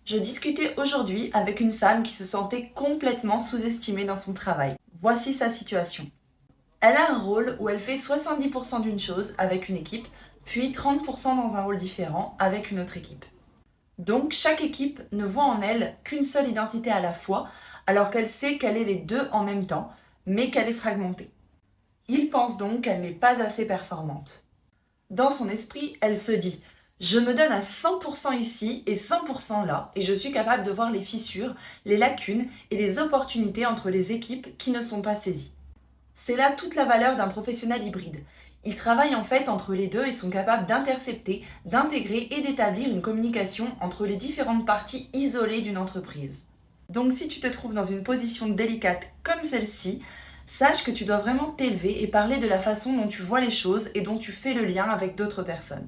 Je discutais aujourd'hui avec une femme qui se sentait complètement sous-estimée dans son travail. Voici sa situation. Elle a un rôle où elle fait 70% d'une chose avec une équipe, puis 30% dans un rôle différent avec une autre équipe. Donc chaque équipe ne voit en elle qu'une seule identité à la fois, alors qu'elle sait qu'elle est les deux en même temps, mais qu'elle est fragmentée. Il pense donc qu'elle n'est pas assez performante. Dans son esprit, elle se dit « Je me donne à 100% ici et 100% là, et je suis capable de voir les fissures, les lacunes et les opportunités entre les équipes qui ne sont pas saisies. » C'est là toute la valeur d'un professionnel hybride. Ils travaillent en fait entre les deux et sont capables d'intercepter, d'intégrer et d'établir une communication entre les différentes parties isolées d'une entreprise. Donc si tu te trouves dans une position délicate comme celle-ci, sache que tu dois vraiment t'élever et parler de la façon dont tu vois les choses et dont tu fais le lien avec d'autres personnes.